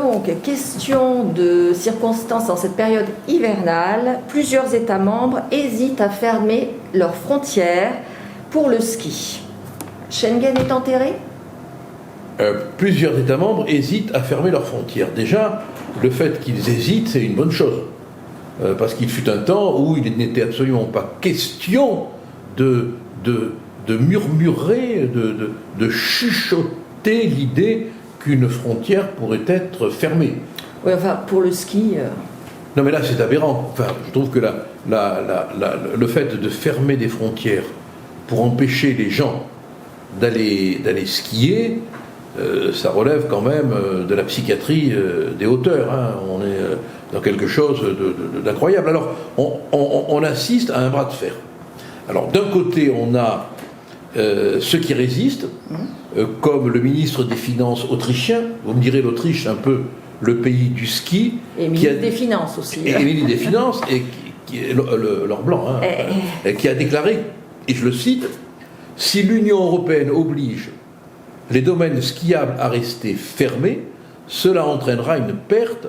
donc question de circonstances dans cette période hivernale. Plusieurs États membres hésitent à fermer leurs frontières pour le ski. Schengen est enterré ? Plusieurs États membres hésitent à fermer leurs frontières. Déjà, le fait qu'ils hésitent, c'est une bonne chose. Parce qu'il fut un temps où il n'était absolument pas question de murmurer, de chuchoter l'idée qu'une frontière pourrait être fermée. Oui, enfin, pour le ski... Non, mais là, c'est aberrant. Enfin, je trouve que le fait de fermer des frontières pour empêcher les gens d'aller skier, ça relève quand même de la psychiatrie des hauteurs. Hein. On est dans quelque chose d'incroyable. Alors, on assiste à un bras de fer. Alors, d'un côté, on a ceux qui résistent, comme le ministre des Finances autrichien. Vous me direz, l'Autriche, c'est un peu le pays du ski. Et ministre des Finances aussi. Et ministre des Finances, et qui est l'or blanc, hein, qui a déclaré, et je le cite, « Si l'Union européenne oblige les domaines skiables à rester fermés, cela entraînera une perte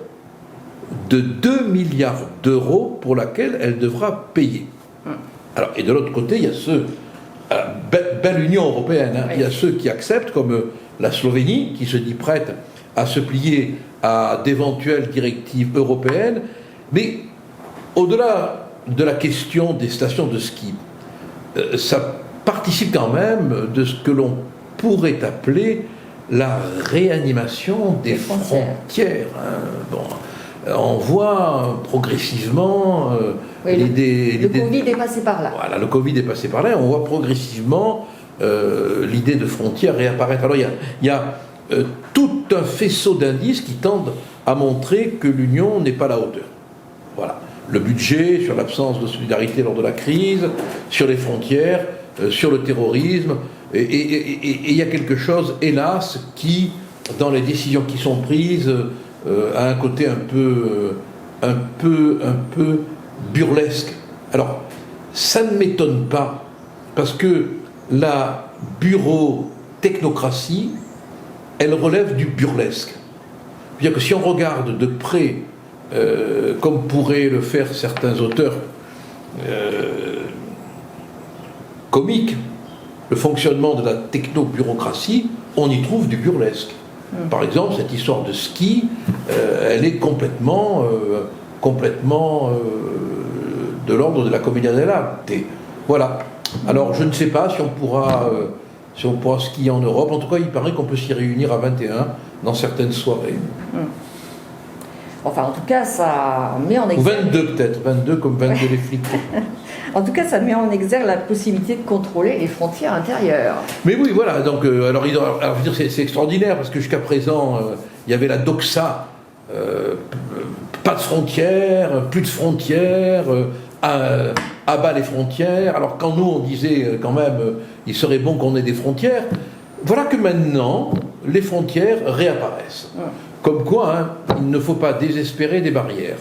de 2 milliards d'euros pour laquelle elle devra payer. » Alors, et de l'autre côté, il y a ceux, belle Union européenne, hein, il y a ceux qui acceptent, comme la Slovénie, qui se dit prête à se plier à d'éventuelles directives européennes, mais au-delà de la question des stations de ski, ça participe quand même de ce que l'on pourrait appeler la réanimation des frontières. Hein. Bon, on voit progressivement l'idée... Le Covid est passé par là. Voilà, le Covid est passé par là, et on voit progressivement l'idée de frontières réapparaître. Alors il y a tout un faisceau d'indices qui tendent à montrer que l'Union n'est pas à la hauteur. Voilà. Le budget, sur l'absence de solidarité lors de la crise, sur les frontières, sur le terrorisme, et il y a quelque chose, hélas, qui, dans les décisions qui sont prises, a un côté un peu burlesque. Alors, ça ne m'étonne pas, parce que la bureau-technocratie, elle relève du burlesque. C'est-à-dire que si on regarde de près, comme pourraient le faire certains auteurs comiques, le fonctionnement de la techno-bureaucratie, on y trouve du burlesque. Par exemple, cette histoire de ski, elle est complètement de l'ordre de la commedia dell'arte. Voilà. Alors, je ne sais pas si on pourra skier en Europe. En tout cas, il paraît qu'on peut s'y réunir à 21 dans certaines soirées. Enfin, en tout cas, ça met en exergue... Ou 22 peut-être, 22 comme 22 les flics. En tout cas, ça met en exergue la possibilité de contrôler les frontières intérieures. Mais oui, voilà. Donc, alors je veux dire, c'est extraordinaire parce que jusqu'à présent, il y avait la doxa, pas de frontières, plus de frontières, abat les frontières. Alors quand nous on disait quand même, il serait bon qu'on ait des frontières. Voilà que maintenant, les frontières réapparaissent. Comme quoi, hein, il ne faut pas désespérer des barrières.